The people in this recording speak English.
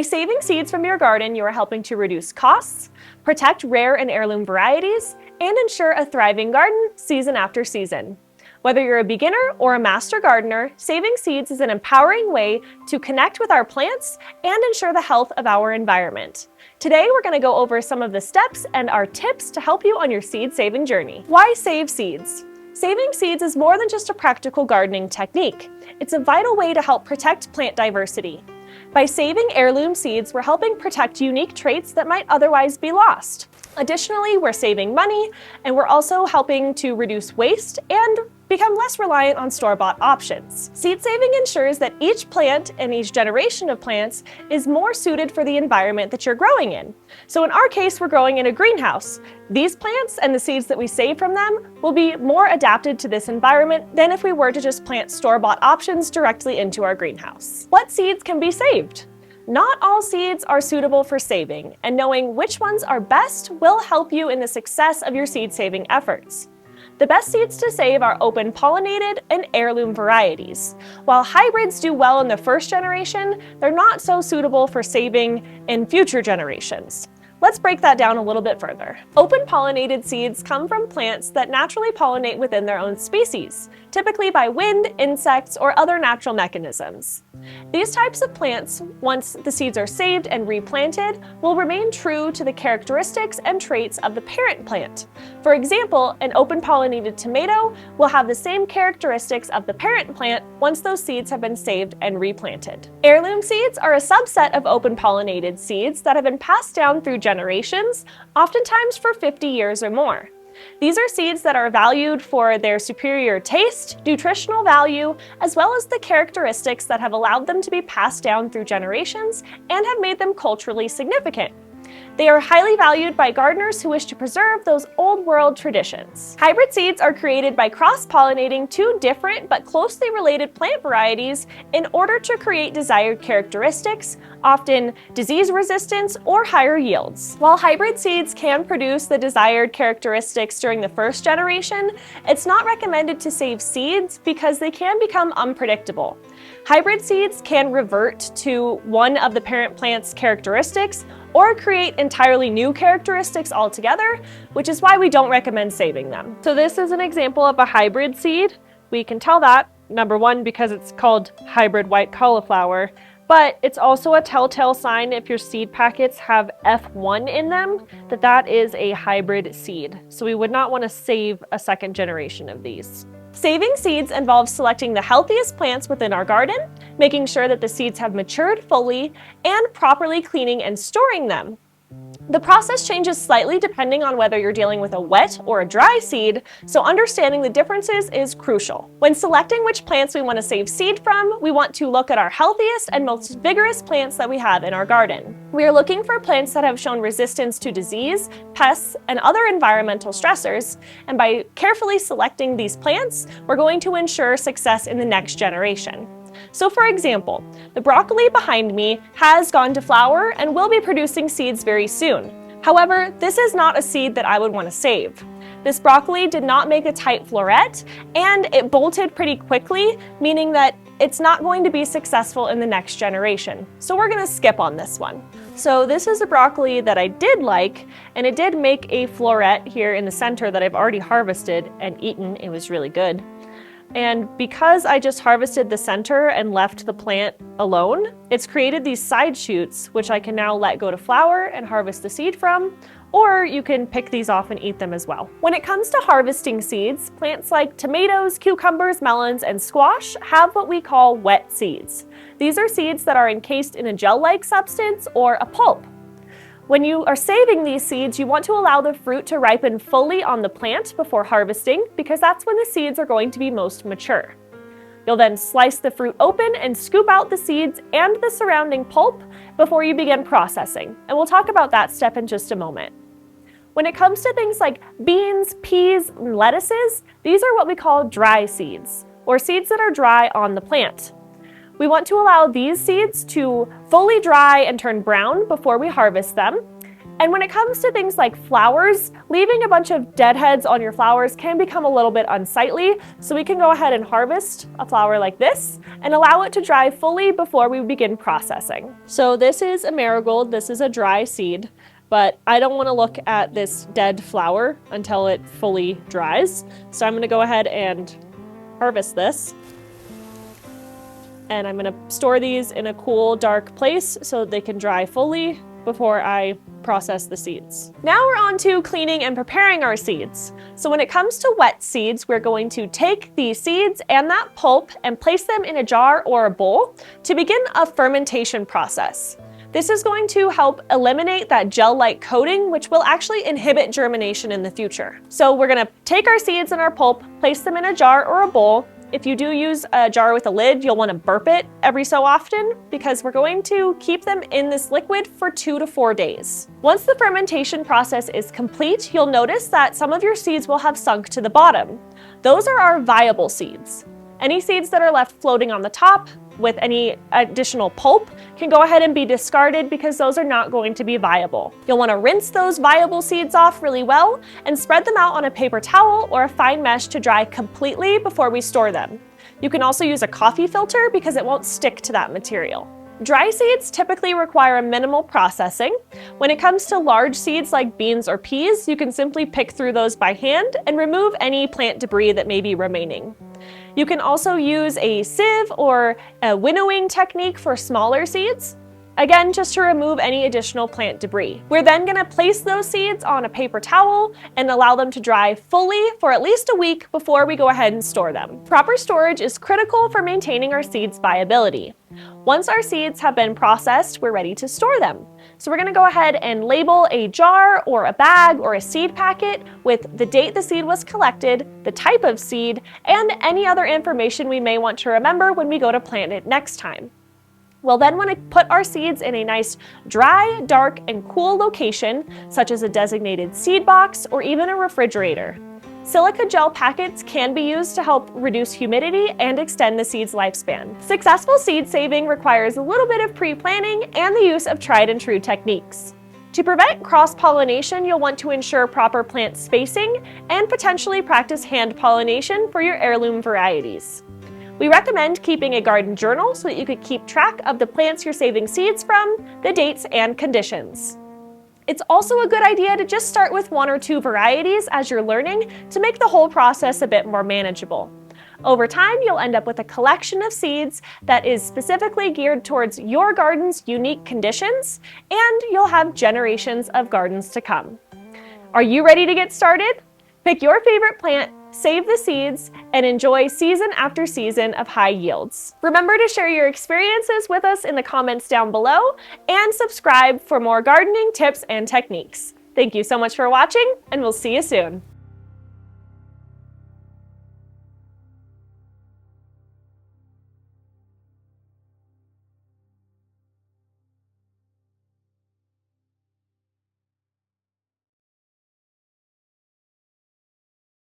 By saving seeds from your garden, you are helping to reduce costs, protect rare and heirloom varieties, and ensure a thriving garden season after season. Whether you're a beginner or a master gardener, saving seeds is an empowering way to connect with our plants and ensure the health of our environment. Today, we're going to go over some of the steps and our tips to help you on your seed-saving journey. Why save seeds? Saving seeds is more than just a practical gardening technique. It's a vital way to help protect plant diversity. By saving heirloom seeds, we're helping protect unique traits that might otherwise be lost. Additionally, we're saving money, and we're also helping to reduce waste and become less reliant on store-bought options. Seed saving ensures that each plant and each generation of plants is more suited for the environment that you're growing in. So in our case, we're growing in a greenhouse. These plants and the seeds that we save from them will be more adapted to this environment than if we were to just plant store-bought options directly into our greenhouse. What seeds can be saved? Not all seeds are suitable for saving, and knowing which ones are best will help you in the success of your seed-saving efforts. The best seeds to save are open-pollinated and heirloom varieties. While hybrids do well in the first generation, they're not so suitable for saving in future generations. Let's break that down a little bit further. Open-pollinated seeds come from plants that naturally pollinate within their own species, typically by wind, insects, or other natural mechanisms. These types of plants, once the seeds are saved and replanted, will remain true to the characteristics and traits of the parent plant. For example, an open-pollinated tomato will have the same characteristics of the parent plant once those seeds have been saved and replanted. Heirloom seeds are a subset of open-pollinated seeds that have been passed down through generations, oftentimes for 50 years or more. These are seeds that are valued for their superior taste, nutritional value, as well as the characteristics that have allowed them to be passed down through generations and have made them culturally significant. They are highly valued by gardeners who wish to preserve those old world traditions. Hybrid seeds are created by cross-pollinating two different but closely related plant varieties in order to create desired characteristics, often disease resistance or higher yields. While hybrid seeds can produce the desired characteristics during the first generation, it's not recommended to save seeds because they can become unpredictable. Hybrid seeds can revert to one of the parent plant's characteristics or create entirely new characteristics altogether, which is why we don't recommend saving them. So this is an example of a hybrid seed. We can tell that, number one, because it's called hybrid white cauliflower, but it's also a telltale sign if your seed packets have F1 in them, that is a hybrid seed. So we would not want to save a second generation of these. Saving seeds involves selecting the healthiest plants within our garden, making sure that the seeds have matured fully, and properly cleaning and storing them. The process changes slightly depending on whether you're dealing with a wet or a dry seed, so understanding the differences is crucial. When selecting which plants we want to save seed from, we want to look at our healthiest and most vigorous plants that we have in our garden. We are looking for plants that have shown resistance to disease, pests, and other environmental stressors, and by carefully selecting these plants, we're going to ensure success in the next generation. So for example, the broccoli behind me has gone to flower and will be producing seeds very soon. However, this is not a seed that I would want to save. This broccoli did not make a tight floret and it bolted pretty quickly, meaning that it's not going to be successful in the next generation. So we're going to skip on this one. So this is a broccoli that I did like, and it did make a floret here in the center that I've already harvested and eaten. It was really good. And because I just harvested the center and left the plant alone, it's created these side shoots, which I can now let go to flower and harvest the seed from, or you can pick these off and eat them as well. When it comes to harvesting seeds, plants like tomatoes, cucumbers, melons, and squash have what we call wet seeds. These are seeds that are encased in a gel-like substance or a pulp. When you are saving these seeds, you want to allow the fruit to ripen fully on the plant before harvesting, because that's when the seeds are going to be most mature. You'll then slice the fruit open and scoop out the seeds and the surrounding pulp before you begin processing, and we'll talk about that step in just a moment. When it comes to things like beans, peas, and lettuces, these are what we call dry seeds, or seeds that are dry on the plant. We want to allow these seeds to fully dry and turn brown before we harvest them. And when it comes to things like flowers, leaving a bunch of deadheads on your flowers can become a little bit unsightly, so we can go ahead and harvest a flower like this and allow it to dry fully before we begin processing. So this is a marigold, this is a dry seed, but I don't want to look at this dead flower until it fully dries. So I'm going to go ahead and harvest this. And I'm going to store these in a cool, dark place so that they can dry fully before I process the seeds. Now we're on to cleaning and preparing our seeds. So when it comes to wet seeds, we're going to take the seeds and that pulp and place them in a jar or a bowl to begin a fermentation process. This is going to help eliminate that gel-like coating, which will actually inhibit germination in the future. So we're gonna take our seeds and our pulp, place them in a jar or a bowl. If you do use a jar with a lid, you'll want to burp it every so often because we're going to keep them in this liquid for 2 to 4 days. Once the fermentation process is complete, you'll notice that some of your seeds will have sunk to the bottom. Those are our viable seeds. Any seeds that are left floating on the top with any additional pulp can go ahead and be discarded because those are not going to be viable. You'll want to rinse those viable seeds off really well and spread them out on a paper towel or a fine mesh to dry completely before we store them. You can also use a coffee filter because it won't stick to that material. Dry seeds typically require a minimal processing. When it comes to large seeds like beans or peas, you can simply pick through those by hand and remove any plant debris that may be remaining. You can also use a sieve or a winnowing technique for smaller seeds, again, just to remove any additional plant debris. We're then going to place those seeds on a paper towel and allow them to dry fully for at least a week before we go ahead and store them. Proper storage is critical for maintaining our seeds' viability. Once our seeds have been processed, we're ready to store them. So we're going to go ahead and label a jar or a bag or a seed packet with the date the seed was collected, the type of seed, and any other information we may want to remember when we go to plant it next time. We'll then want to put our seeds in a nice dry, dark, and cool location, such as a designated seed box or even a refrigerator. Silica gel packets can be used to help reduce humidity and extend the seed's lifespan. Successful seed saving requires a little bit of pre-planning and the use of tried and true techniques. To prevent cross-pollination, you'll want to ensure proper plant spacing and potentially practice hand pollination for your heirloom varieties. We recommend keeping a garden journal so that you could keep track of the plants you're saving seeds from, the dates, and conditions. It's also a good idea to just start with 1 or 2 varieties as you're learning to make the whole process a bit more manageable. Over time, you'll end up with a collection of seeds that is specifically geared towards your garden's unique conditions, and you'll have generations of gardens to come. Are you ready to get started? Pick your favorite plant, save the seeds, and enjoy season after season of high yields. Remember to share your experiences with us in the comments down below and subscribe for more gardening tips and techniques. Thank you so much for watching, and we'll see you soon.